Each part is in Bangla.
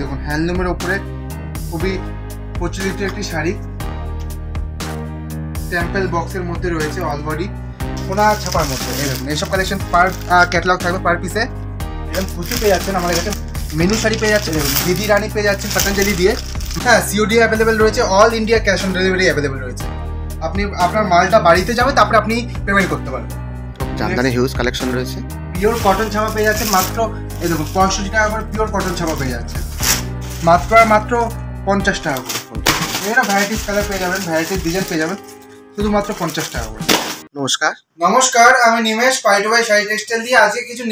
দেখুন হ্যান্ডলুমের উপরে খুবই প্রচলিত একটি শাড়ি, টেম্পল বক্সের মধ্যে রয়েছে অল বডি সোনা ছাপার মধ্যে। এই দেখুন এইসব কালেকশন পার ক্যাটালগ থাকবে পার পিসে। এরকম প্রচুর পেয়ে যাচ্ছেন আমাদের কাছে। মেনু শাড়ি পেয়ে যাচ্ছেন, দিদি রানী পেয়ে যাচ্ছেন পতঞ্জলি দিয়ে। হ্যাঁ, সিওডি অ্যাভেলেবেল রয়েছে, all India cash on delivery available রয়েছে। আপনি আপনার মালটা বাড়িতে যাবে, তারপরে আপনি পেমেন্ট করতে পারবেন। জামদানি হিউজ কালেকশন রয়েছে। পিওর কটন ছাপা পেয়ে যাচ্ছেন মাত্র, এই দেখুন 65 টাকা করে পিওর কটন ছাপা পেয়ে যাচ্ছে, মাত্র আর মাত্র 50 টাকা করে। এরা ভ্যারাইটিস কালার পেয়ে যাবেন, ভ্যারাইটিস ডিজাইন পেয়ে যাবেন শুধুমাত্র 50 টাকা করে। নমস্কার, আমি নিমেশ পাইটু ভাই শাড়ি টেক্সটাইল দিয়ে আজকে কিছু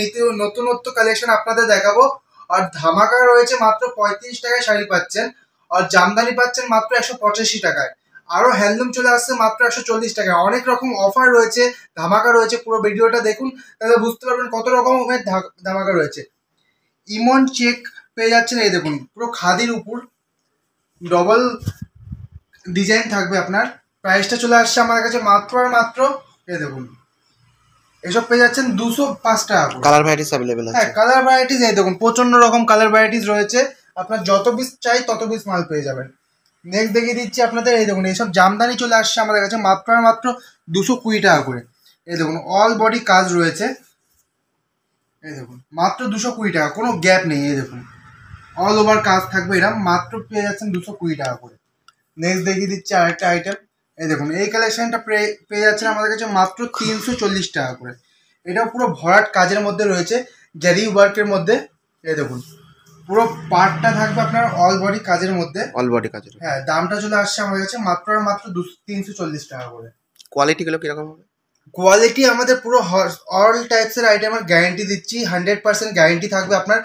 নতুনত্ব কালেকশন আপনাদের দেখাবো। আর ধামাকা রয়েছে, মাত্র 35 টাকায় শাড়ি পাচ্ছেন, আর জামদানি পাচ্ছেন মাত্র 185 টাকায়। আরো হ্যান্ডলুম চলে আসছে মাত্র 140 টাকায়। অনেক রকম অফার রয়েছে, ধামাকা রয়েছে। পুরো ভিডিওটা দেখুন, তাহলে বুঝতে পারবেন কত রকমের ধামাকা রয়েছে। ইমন চেক পেয়ে যাচ্ছেন, এই দেখুন পুরো খাদির উপর ডবল ডিজাইন থাকবে আপনার। প্রাইসটা চলে আসছে আমাদের কাছে মাত্র আর মাত্র, এই দেখুন এসব পেয়ে যাচ্ছেন 205 টাকা। কালার ভ্যারাইটিস अवेलेबल আছে। হ্যাঁ, কালার ভ্যারাইটিস এই দেখুন প্রচন্ড রকম কালার ভ্যারাইটিস রয়েছে। আপনার যত পিস চাই তত পিস মাল পেয়ে যাবেন। নেক্সট দেখিয়ে দিচ্ছি আপনাদের, এই দেখুন এইসব জামদানি চলে আসছে আমাদের কাছে মাত্র আর মাত্র 220 টাকা করে। এই দেখুন অল বডি কাজ রয়েছে, এই দেখুন মাত্র 220 টাকা, কোনো গ্যাপ নেই। এই দেখুন অল ওভার কাজ থাকবে, এরকম মাত্র পেয়ে যাচ্ছেন 220 টাকা করে। নেক্সট দেখিয়ে দিচ্ছি আরেকটা আইটেম, এই দেখুন এই কালেকশনটা পেয়ে যাচ্ছেন আমাদের কাছে মাত্র 340 টাকা করে। এটা পুরো ভরাট কাজের মধ্যে রয়েছে, জারি ওয়ার্কের মধ্যে। এই দেখুন পুরো পার্টটা থাকবে আপনার অল বডি কাজের মধ্যে, অল বডি কাজের। হ্যাঁ, দামটা চলে আসছে আমাদের কাছে মাত্র আর মাত্র 340 টাকা করে। কোয়ালিটি গুলো কিরকম হবে? কোয়ালিটি আমাদের পুরো অল টাইপসের আইটেমের গ্যারেন্টি দিচ্ছি, 100% গ্যারেন্টি থাকবে। আপনার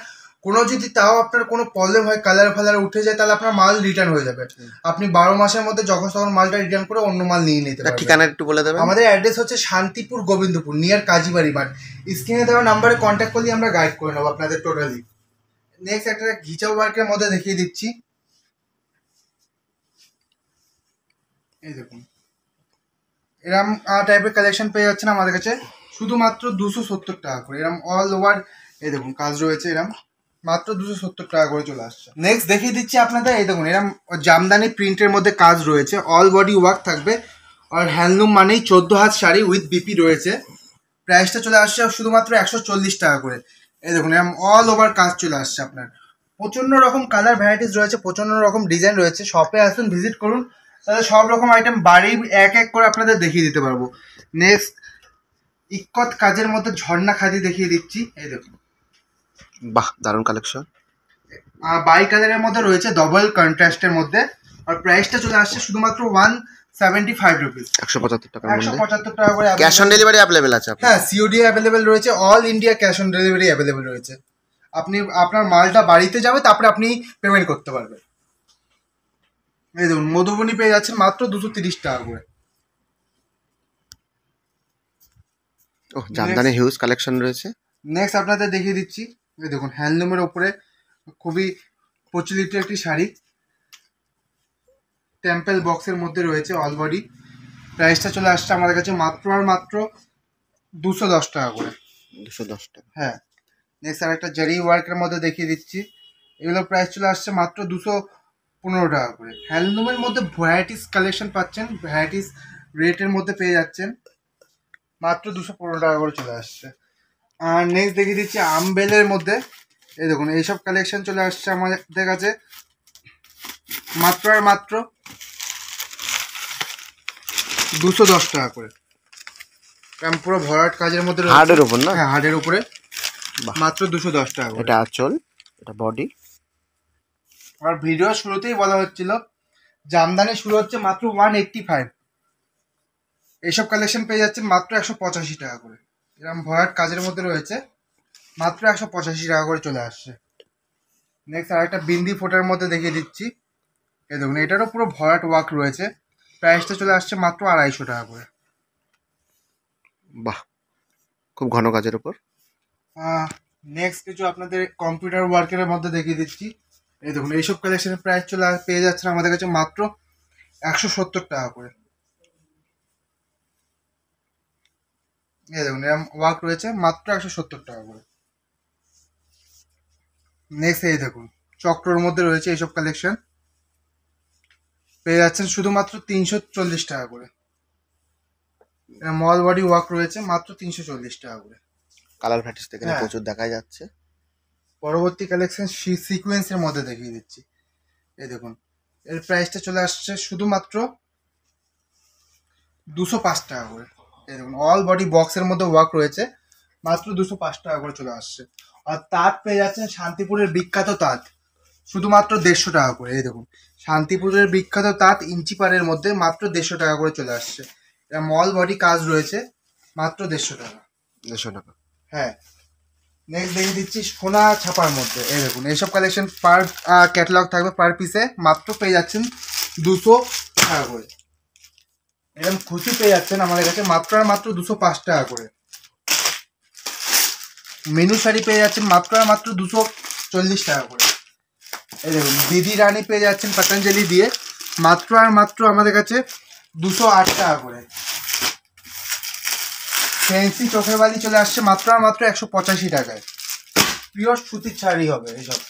কোনো যদি তাও আপনার কোনো প্রবলেম হয়, কালার ফালার উঠে যায়, তাহলে আপনার মাল রিটার্ন হয়ে যাবে। আপনি 12 মাসের মধ্যে যখন তখন মালটা রিটার্ন করে অন্য মাল নিয়ে নিতে পারবেন। ঠিকানা একটু বলে দেবেন। আমাদের অ্যাড্রেস হচ্ছে শান্তিপুর গোবিন্দপুর, নিয়ার কাজীবাড়ি মাঠ। স্ক্রিনে দেওয়া নাম্বারে কন্ট্যাক্ট করলে আমরা গাইড করে নেবো আপনাদের টোটালি। নেক্সট একটা ঘিচাও ওয়ার্কের মধ্যে দেখিয়ে দিচ্ছি, এই দেখুন এরম টাইপের কালেকশন পেয়ে যাচ্ছেন আমাদের কাছে শুধুমাত্র 270 টাকা করে। এরম অল ওভার এই দেখুন কাজ রয়েছে, এরম মাত্র 270 টাকা করে চলে আসছে। নেক্সট দেখিয়ে দিচ্ছি আপনাদের, এই দেখুন এরম জামদানি প্রিন্টের মধ্যে কাজ রয়েছে, অল বডি ওয়ার্ক থাকবে। আর হ্যান্ডলুম মানেই 14 হাত শাড়ি উইথ বিপি রয়েছে। প্রাইসটা চলে আসছে শুধুমাত্র 140 টাকা করে। এই দেখুন এরম অল ওভার কাজ চলে আসছে আপনার। প্রচণ্ড রকম কালার ভ্যারাইটিস রয়েছে, প্রচণ্ড রকম ডিজাইন রয়েছে। শপে আসুন, ভিজিট করুন, তাহলে সব রকম আইটেম বাড়ি এক এক করে আপনাদের দেখিয়ে দিতে পারবো। নেক্সট ইক্কত কাজের মধ্যে ঝর্ণা খাদি দেখিয়ে দিচ্ছি, এই দেখুন বাহ, দারুণ কালেকশন। বাই কালারের মধ্যে রয়েছে, ডবল কন্ট্রাস্টের মধ্যে। আর প্রাইসটা চলে আসছে শুধুমাত্র 175 রুপিস, 175 টাকা। 175 টাকা করে। ক্যাশ অন ডেলিভারি अवेलेबल আছে। হ্যাঁ, সিওডি অ্যাভেলেবেল রয়েছে, all India cash on delivery available রয়েছে। আপনি আপনার মালটা বাড়িতে যাবে, তারপরে আপনি পেমেন্ট করতে পারবেন। এই দেখুন মধুবনী পেয়ে যাচ্ছেন মাত্র 230 টাকা করে। ও, জামদানি হিউজ কালেকশন রয়েছে। নেক্সট আপনাদের দেখিয়ে দিচ্ছি, এই দেখুন হ্যান্ডলুমের ওপরে খুবই প্রচলিত একটি শাড়ি, টেম্পল বক্সের মধ্যে রয়েছে অল বডি। প্রাইসটা চলে আসছে আমাদের কাছে মাত্র আর মাত্র 210 টাকা করে। 210 টাকা। হ্যাঁ, নেক্সট আর একটা জারি ওয়ার্কের মধ্যে দেখিয়ে দিচ্ছি, এগুলোর প্রাইস চলে আসছে মাত্র 215 টাকা করে। হ্যান্ডলুমের মধ্যে ভ্যারাইটিস কালেকশন পাচ্ছেন, ভ্যারাইটিস রেটের মধ্যে পেয়ে যাচ্ছেন, মাত্র 215 টাকা করে চলে আসছে। আর নেক্সট দেখিয়ে দিচ্ছি আমবেলের মধ্যে, এই দেখুন এইসব কালেকশন চলে আসছে আমাদের কাছে মাত্র আর মাত্র 210 টাকা করে। পুরো ভরাট কাজের মধ্যে হার্ডের উপর না? হ্যাঁ, হার্ডের উপরে মাত্র 210 টাকা করে। এটা আঁচল, এটা বডি। আর ভিডিও শুরুতেই বলা হচ্ছিল জামদানি শুরু হচ্ছে মাত্র 185। এইসব কালেকশন পেয়ে যাচ্ছেন মাত্র 185 টাকা করে। এরকম ভরাট কাজের মধ্যে রয়েছে, মাত্র 185 টাকা করে চলে আসছে। নেক্সট আর একটা বিন্দি ফোটার মধ্যে দেখিয়ে দিচ্ছি, এই দেখুন এটারও পুরো ভরাট ওয়ার্ক রয়েছে। প্রাইসটা চলে আসছে মাত্র 250 টাকা করে। বাহ, খুব ঘন কাজের উপর। নেক্সট কিছু আপনাদের কম্পিউটার ওয়ার্কের মধ্যে দেখিয়ে দিচ্ছি, এই দেখুন এইসব কালেকশনের প্রাইস পেয়ে যাচ্ছেন আমাদের কাছে মাত্র 170 টাকা করে। এই দেখুন এরকম ওয়ার্ক রয়েছে, মাত্র 170 টাকা করে। নেক্সট এই দেখুন চক্রর মধ্যে রয়েছে এইসব কালেকশন, পেয়ে যাচ্ছেন শুধুমাত্র 340 টাকা করে। মল বডি ওয়ার্ক রয়েছে মাত্র 340 টাকা করে। কালার ভ্যারাইটিস এখানে হ্যাঁ। প্রচুর দেখা যাচ্ছে। পরবর্তী কালেকশন সিকোয়েন্সের মধ্যে দেখিয়ে দিচ্ছি। এই দেখুন, এর প্রাইসটা চলে আসছে শুধুমাত্র 205 টাকা করে। এই দেখুন, অল বডি বক্সের মধ্যে ওয়ার্ক রয়েছে, মাত্র 205 টাকা করে চলে আসছে। আর তাঁত পেয়ে যাচ্ছেন শান্তিপুরের বিখ্যাত তাঁত, শুধুমাত্র 150 টাকা করে। এই দেখুন, শান্তিপুরের বিখ্যাত তাঁত ইঞ্চি পাড়ের মধ্যে মাত্র 150 টাকা করে চলে আসছে। এটা মল বডি কাজ রয়েছে, মাত্র 150 টাকা। 150 টাকা। হ্যাঁ, নেক্সট দেখিয়ে দিচ্ছি সোনা ছাপার মধ্যে। এই দেখুন, এইসব কালেকশন পার ক্যাটালগ থাকবে, পার পিসে মাত্র পেয়ে যাচ্ছেন 200 টাকা করে। এরকম খুশি পেয়ে যাচ্ছেন আমাদের কাছে মাত্র আর মাত্র 205 টাকা করে। মেনু শাড়ি পেয়ে যাচ্ছেন মাত্র আর মাত্র 240 টাকা করে। এই দেখুন, দিদি রানী পেয়ে যাচ্ছেন পতঞ্জলি দিয়ে মাত্র আর মাত্র আমাদের কাছে 208 টাকা করে। ফ্যান্সি চোখের বালি চলে আসছে মাত্র আর মাত্র 185 টাকায়। পিওর সুতির শাড়ি হবে এইসব।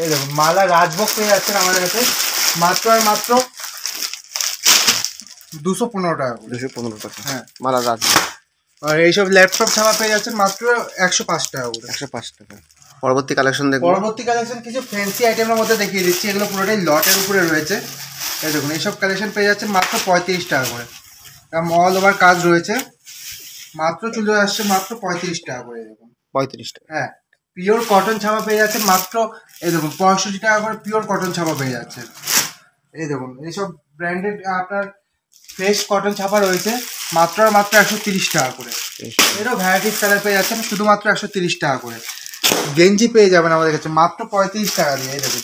এই দেখুন, মালা রাজভোগ পেয়ে যাচ্ছেন আমাদের কাছে মাত্র আর মাত্র 215 টাকা করে। 215 টাকা। হ্যাঁ, মালা রাজ। আর এইসব ল্যাপটপ ছাপা পেয়ে যাচ্ছেন মাত্র 105 টাকা করে। 105 টাকা। পরবর্তী কালেকশন দেখবো। পরবর্তী কালেকশন কিছু ফ্যান্সি আইটেমের মধ্যে দেখিয়ে দিচ্ছি, এগুলো পুরোটাই লটের উপরে রয়েছে। এই দেখুন, এইসব কালেকশন পেয়ে যাচ্ছেন মাত্র 35 টাকা করে। অল ওভার কাজ রয়েছে, মাত্র চলে আসছে মাত্র 35 টাকা করে। দেখুন, 35 টাকা। হ্যাঁ, পিওর কটন ছাপা পেয়ে যাচ্ছে মাত্র, এই দেখুন 65 টাকা করে পিওর কটন ছাপা পেয়ে যাচ্ছে। এই দেখুন, এইসব ব্র্যান্ডেড আপনার ফ্রেশ কটন ছাপা রয়েছে মাত্র আর মাত্র 130 টাকা করে। এরও ভ্যারাইটিস কালার পেয়ে যাচ্ছেন শুধুমাত্র 130 টাকা করে। গেঞ্জি পেয়ে যাবেন আমাদের কাছে মাত্র 35 টাকা দিয়ে। এই দেখুন,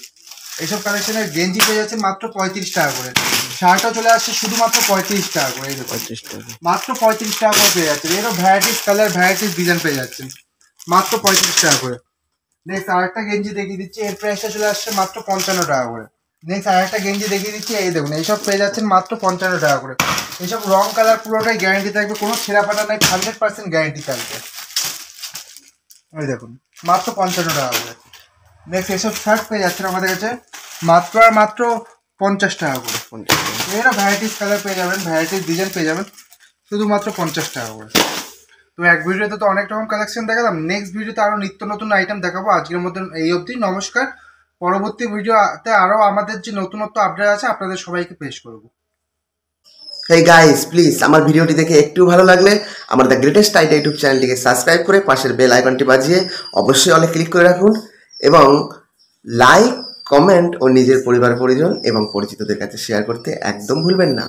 এইসব কালেকশনের গেঞ্জি পেয়ে যাচ্ছে মাত্র 35 টাকা করে। শার্টও চলে আসছে শুধুমাত্র 35 টাকা করে। এই দেখুন, 35 টাকা। মাত্র 35 টাকা করে পেয়ে যাচ্ছেন। এরও ভ্যারাইটিস কালার, ভ্যারাইটিস ডিজাইন পেয়ে যাচ্ছেন মাত্র 35 টাকা করে। নেক্সট আরেকটা গেঞ্জি দেখিয়ে দিচ্ছি, এর প্রাইসটা চলে আসছে মাত্র 55 টাকা করে। নেক্সট আরেকটা গেঞ্জি দেখিয়ে দিচ্ছি, এই দেখুন, এইসব পেয়ে যাচ্ছেন মাত্র 55 টাকা করে। এইসব রং কালার পুরোটাই গ্যারান্টি থাকবে, কোনো ছেঁড়া ফাটা নাই, 100% গ্যারান্টি থাকবে। এই দেখুন, মাত্র 55 টাকা করে। নেক্সট এইসব শার্ট পেয়ে যাচ্ছেন আমাদের কাছে মাত্র আর মাত্র 50 টাকা করে। এরও ভ্যারাইটিস কালার পেয়ে যাবেন, ভ্যারাইটিস ডিজাইন পেয়ে যাবেন শুধুমাত্র 50 টাকা করে। তো এক ভিডিওতে তো অনেক রকম কালেকশন দেখালাম, নেক্সট ভিডিওতে আরও নিত্য নতুন আইটেম দেখাবো। আজকের মতন এই অবধি, নমস্কার। পরবর্তী ভিডিওতে আরও আমাদের যে নতুনত্ব আপডেট আছে আপনাদের সবাইকে পেশ করবো। হেই গাইস, প্লিজ আমার ভিডিওটি দেখে একটু ভালো লাগলে আমার দ্য গ্রেটেস্ট আইডিয়া ইউটিউব চ্যানেলটিকে সাবস্ক্রাইব করে পাশের বেল আইকনটি বাজিয়ে অবশ্যই অলে ক্লিক করে রাখুন এবং লাইক, কমেন্ট ও নিজের পরিবার পরিজন এবং পরিচিতদের কাছে শেয়ার করতে একদম ভুলবেন না।